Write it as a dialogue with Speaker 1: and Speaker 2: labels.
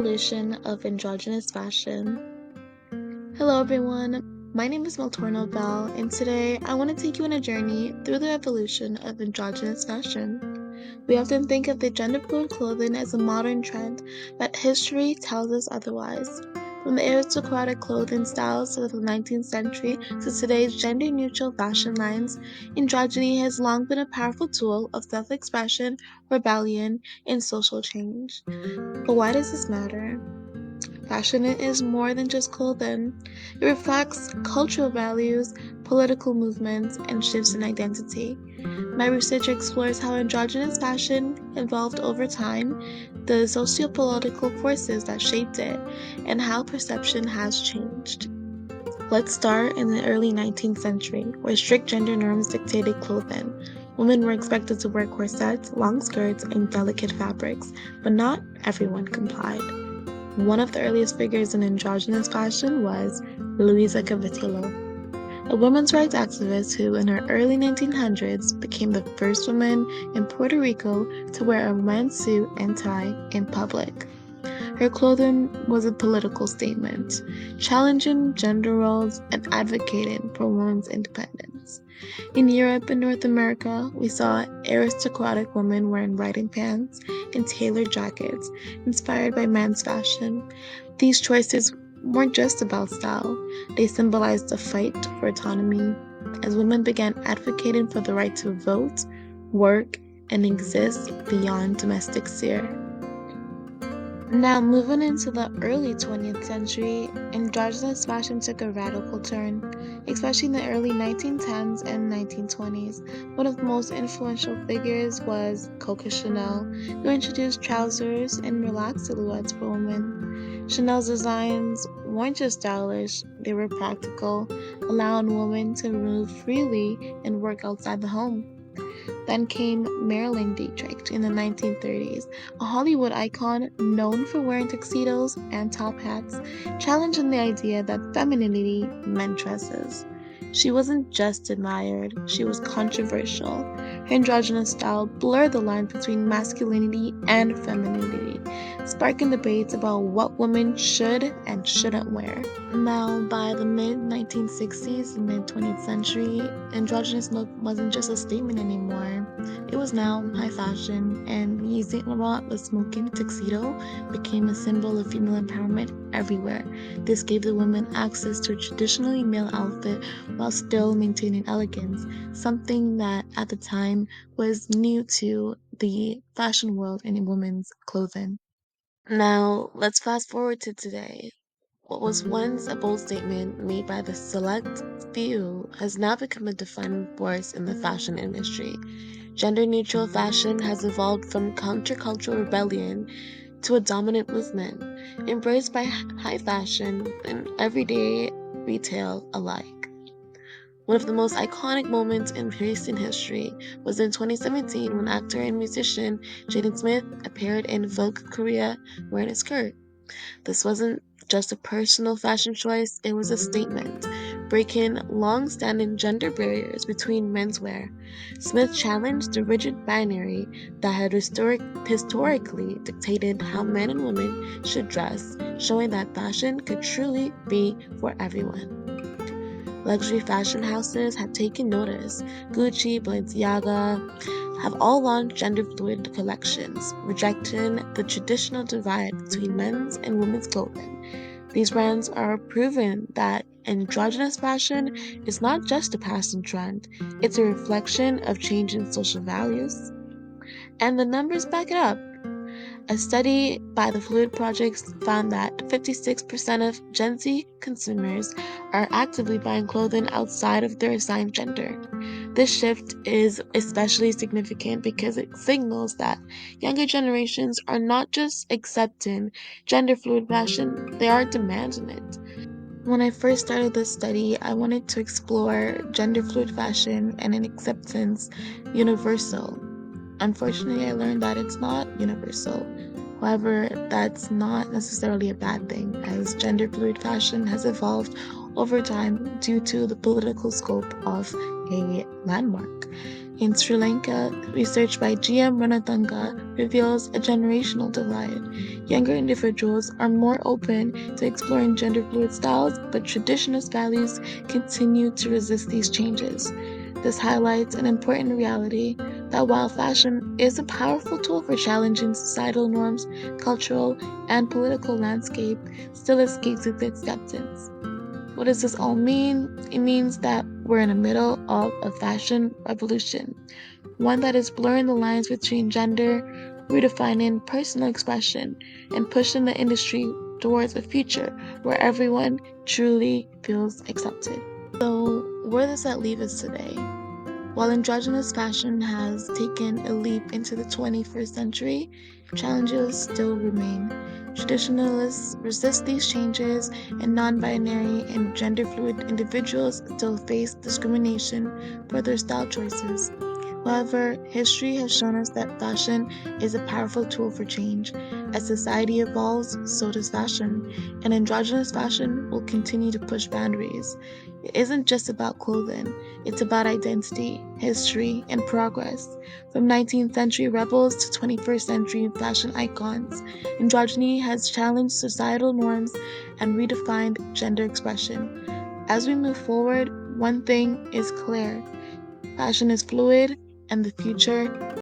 Speaker 1: Evolution of androgynous fashion. Hello everyone, my name is Maltorno Bell, and today I want to take you on a journey through the evolution of androgynous fashion. We often think of the gender-fluid clothing as a modern trend, but history tells us otherwise. From the aristocratic clothing styles of the 19th century to today's gender-neutral fashion lines, androgyny has long been a powerful tool of self-expression, rebellion, and social change. But why does this matter? Fashion is more than just clothing. It reflects cultural values, political movements, and shifts in identity. My research explores how androgynous fashion evolved over time, the socio-political forces that shaped it, and how perception has changed. Let's start in the early 19th century, where strict gender norms dictated clothing. Women were expected to wear corsets, long skirts, and delicate fabrics, but not everyone complied. One of the earliest figures in androgynous fashion was Luisa Cavallo, a women's rights activist who, in her early 1900s, became the first woman in Puerto Rico to wear a men's suit and tie in public. Her clothing was a political statement, challenging gender roles and advocating for women's independence. In Europe and North America, we saw aristocratic women wearing riding pants and tailored jackets, inspired by men's fashion. These choices weren't just about style, they symbolized a fight for autonomy, as women began advocating for the right to vote, work, and exist beyond domestic sphere. Now, moving into the early 20th century, androgynous fashion took a radical turn, especially in the early 1910s and 1920s. One of the most influential figures was Coco Chanel, who introduced trousers and relaxed silhouettes for women. Chanel's designs weren't just stylish, they were practical, allowing women to move freely and work outside the home. Then came Marilyn Dietrich in the 1930s, a Hollywood icon known for wearing tuxedos and top hats, challenging the idea that femininity meant dresses. She wasn't just admired, she was controversial. Her androgynous style blurred the line between masculinity and femininity, sparking debates about what women should and shouldn't wear. Now, by the mid 1960s and mid 20th century, androgynous look wasn't just a statement anymore. It was now high fashion, and the Saint Laurent the smoking tuxedo became a symbol of female empowerment everywhere. This gave the women access to a traditionally male outfit while still maintaining elegance, something that at the time was new to the fashion world and in women's clothing. Now, let's fast forward to today. What was once a bold statement made by the select few has now become a defining force in the fashion industry. Gender neutral fashion has evolved from countercultural rebellion to a dominant movement, embraced by high fashion and everyday retail alike. One of the most iconic moments in recent history was in 2017 when actor and musician Jaden Smith appeared in Vogue Korea wearing a skirt. This wasn't just a personal fashion choice, it was a statement, breaking long-standing gender barriers between menswear. Smith challenged the rigid binary that had historically dictated how men and women should dress, showing that fashion could truly be for everyone. Luxury fashion houses have taken notice. Gucci, Balenciaga have all launched gender-fluid collections, rejecting the traditional divide between men's and women's clothing. These brands are proving that androgynous fashion is not just a passing trend, it's a reflection of changing social values. And the numbers back it up. A study by the Fluid Project found that 56% of Gen Z consumers are actively buying clothing outside of their assigned gender. This shift is especially significant because it signals that younger generations are not just accepting gender fluid fashion, they are demanding it. When I first started this study, I wanted to explore gender fluid fashion and an acceptance universal. Unfortunately, I learned that it's not universal. However, that's not necessarily a bad thing, as gender fluid fashion has evolved over time due to the political scope of a landmark. In Sri Lanka, research by GM Ranatunga reveals a generational divide. Younger individuals are more open to exploring gender-fluid styles, but traditionalist values continue to resist these changes. This highlights an important reality that while fashion is a powerful tool for challenging societal norms, cultural and political landscape still escapes its acceptance. What does this all mean? It means that we're in the middle of a fashion revolution, one that is blurring the lines between gender, redefining personal expression, and pushing the industry towards a future where everyone truly feels accepted. So, where does that leave us today? While androgynous fashion has taken a leap into the 21st century, challenges still remain. Traditionalists resist these changes, and non-binary and gender-fluid individuals still face discrimination for their style choices. However, history has shown us that fashion is a powerful tool for change. As society evolves, so does fashion, and androgynous fashion will continue to push boundaries. It isn't just about clothing, it's about identity, history, and progress. From 19th century rebels to 21st century fashion icons, androgyny has challenged societal norms and redefined gender expression. As we move forward, one thing is clear: fashion is fluid, and the future